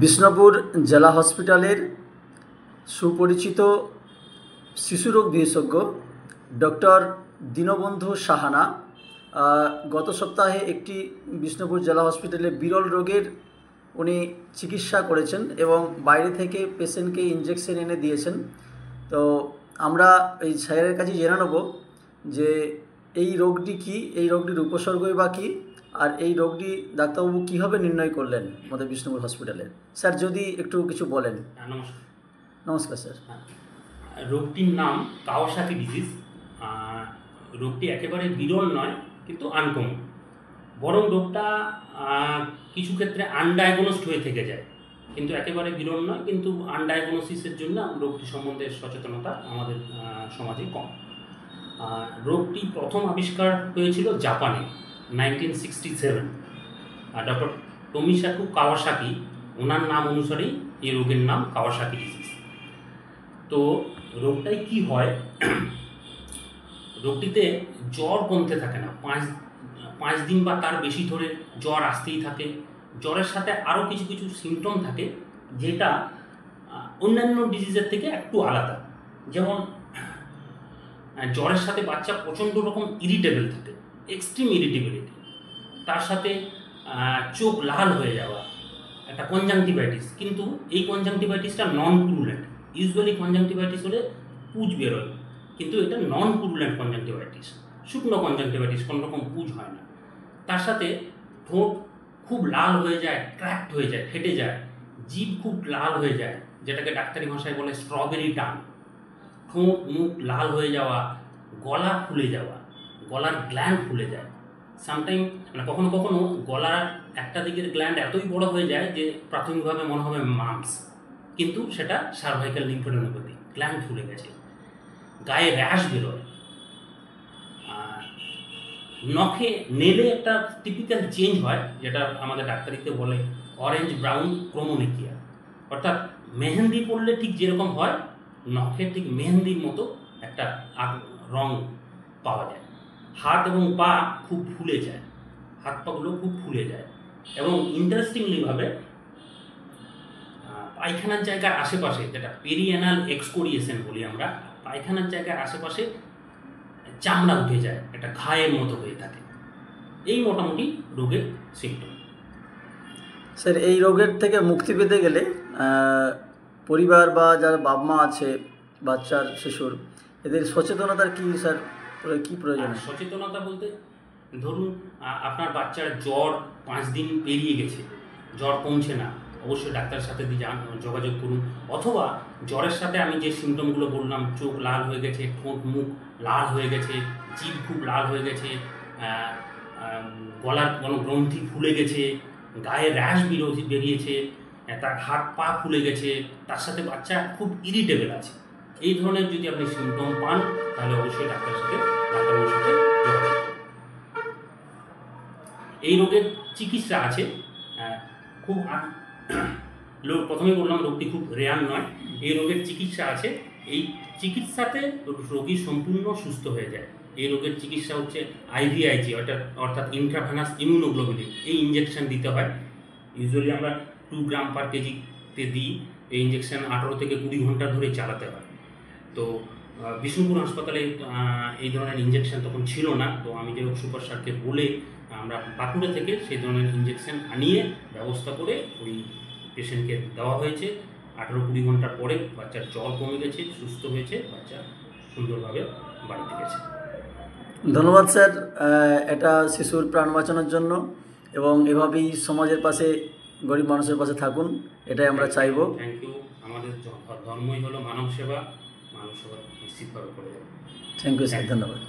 বিষ্ণুপুর জেলা হসপিটালের সুপরিচিত শিশুরোগ বিশেষজ্ঞ ডক্টর দীনবন্ধু সাহানা গত সপ্তাহে একটি বিষ্ণুপুর জেলা হসপিটালে বিরল রোগের উনি চিকিৎসা করেছেন এবং বাইরে থেকে পেশেন্টকে ইনজেকশন এনে দিয়েছেন। তো আমরা এই স্যারের কাছে জেনে নেব যে এই রোগটি কী, এই রোগটির উপসর্গই বা কী, আর এই রোগটি ডাক্তারবাবু কীভাবে নির্ণয় করলেন আমাদের বিষ্ণুপুর হসপিটালে। স্যার যদি একটু কিছু বলেন। নমস্কার। নমস্কার স্যার। রোগটির নাম কাওয়াসাকি ডিজিজ। রোগটি একেবারে বিরল নয়, কিন্তু আনকমন। বরং রোগটা কিছু ক্ষেত্রে আনডায়াগনোসড হয়ে থেকে যায়, কিন্তু একেবারে বিরল নয়। কিন্তু আনডায়াগনোসিসের জন্য রোগটি সম্বন্ধে সচেতনতা আমাদের সমাজে কম। রোগটি প্রথম আবিষ্কার হয়েছিল জাপানে 1967। ডক্টর তোমিসাকু কাওয়াসাকি, ওনার নাম অনুসারেই এই রোগের নাম কাওয়াসাকি ডিজিজ। তো রোগটাই কি হয়, রোগটিতে জ্বর কমতে থাকে না, 5 দিন বা তার বেশি ধরে জ্বর আসতেই থাকে। জ্বরের সাথে আরও কিছু কিছু সিমটম থাকে যেটা অন্যান্য ডিজিজের থেকে একটু আলাদা। যেমন জ্বরের সাথে বাচ্চা প্রচণ্ড রকম ইরিটেবল থাকে, এক্সট্রিম ইরিটেবিলিটি। তার সাথে চোখ লাল হয়ে যাওয়া, একটা কনজাংটিভাইটিস। কিন্তু এই কনজাংটিভাইটিসটা নন পুরুলেন্ট। ইউজুয়ালি কনজাংটিভাইটিস হলে পুজ বেরোয়, কিন্তু এটা নন পুরুলেন্ট কনজাংটিভাইটিস, শুকনো কনজাংটিভাইটিস, কোনো রকম পুজ হয় না। তার সাথে ঠোঁট খুব লাল হয়ে যায়, ক্র্যাকড হয়ে যায়, ফেটে যায়। জিভ খুব লাল হয়ে যায়, যেটাকে ডাক্তারি ভাষায় বলে স্ট্রবেরি টান। ঠোঁট মুখ লাল হয়ে যাওয়া, গলা ফুলে যাওয়া, গলার গ্ল্যান্ড ফুলে যায়। সামটাইম কখনো কখনো গলার একটা দিকের গ্ল্যান্ড এতই বড় হয়ে যায় যে প্রাথমিকভাবে মনে হবে মাম্পস, কিন্তু সেটা সার্ভাইকাল লিম্ফোডেনোপ্যাথি, গ্ল্যান্ড ফুলে গেছে। গায়ে র্যাশ বেরোয়। নখে নেলে একটা টিপিক্যাল চেঞ্জ হয়, যেটা আমাদের ডাক্তারিতে বলে অরেঞ্জ ব্রাউন ক্রোমোনিকিয়া। অর্থাৎ মেহেন্দি পড়লে ঠিক যেরকম হয়, নখে ঠিক মেহেন্দির মতো একটা রং পাওয়া যায়। হাত এবং পা খুব ফুলে যায়, হাত পাগুলো খুব ফুলে যায়। এবং ইন্টারেস্টিংলিভাবে পায়খানার জায়গার আশেপাশে, যেটা পেরিঅ্যানাল এক্সকোরিয়েশন বলি আমরা, পায়খানার জায়গার আশেপাশে চামড়া উঠে যায়, একটা ঘায়ের মতো হয়ে থাকে। এই মোটামুটি রোগের সিমটম। স্যার, এই রোগের থেকে মুক্তি পেতে গেলে পরিবার বা যারা বাবা মা আছে বাচ্চার শিশুর, এদের সচেতনতার কি স্যার কী প্রয়োজন? সচেতনতা বলতে ধরুন আপনার বাচ্চার জ্বর 5 দিন পেরিয়ে গেছে, জ্বর কমছে না, অবশ্যই ডাক্তারের সাথে যোগাযোগ করুন। অথবা জ্বরের সাথে আমি যে সিমটমগুলো বললাম, চোখ লাল হয়ে গেছে, ঠোঁট মুখ লাল হয়ে গেছে, জিভ খুব লাল হয়ে গেছে, গলার কোনো গ্রন্থি ফুলে গেছে, গায়ে র্যাশ বেরিয়েছে, তার হাত পা ফুলে গেছে, তার সাথে বাচ্চা খুব ইরিটেবল আছে, এই ধরনের যদি আপনি সিমটম পান, তাহলে অবশ্যই ডাক্তারের সাথে যোগাযোগ করুন। এই রোগের চিকিৎসা আছে। খুব প্রথমেই বললাম রোগটি খুব রেয়ার নয়। এই রোগের চিকিৎসা আছে। এই চিকিৎসাতে রোগী সম্পূর্ণ সুস্থ হয়ে যায়। এই রোগের চিকিৎসা হচ্ছে IVIG, অর্থাৎ ইন্ট্রাভেনাস ইমিউনোগ্লোবুলিন। এই ইঞ্জেকশন দিতে হয়। ইউজুয়ালি আমরা 2 গ্রাম পার কেজিতে দিই। এই ইঞ্জেকশন 18 থেকে 20 ঘন্টা ধরে চালাতে হয়। তো বিষ্ণুপুর হাসপাতালে এই ধরনের ইঞ্জেকশন তখন ছিল না। তো আমি যে সুপার স্যারকে বলে আমরা বাঁকুড়া থেকে সেই ধরনের ইঞ্জেকশন আনিয়ে ব্যবস্থা করে ওই পেশেন্টকে দেওয়া হয়েছে। 18-20 ঘন্টা পরে বাচ্চার জ্বর কমে গেছে, সুস্থ হয়েছে, বাচ্চা সুন্দরভাবে বাড়িতে গেছে। ধন্যবাদ স্যার, এটা শিশুর প্রাণ বাঁচানোর জন্য, এবং এভাবেই সমাজের পাশে, গরিব মানুষের পাশে থাকুন, এটাই আমরা চাইব। Thank you. আমাদের ধর্মই হলো মানব সেবা, মানব সেবা নিশ্চিতভাবে করে যাবো। থ্যাংক ইউ স্যার, ধন্যবাদ।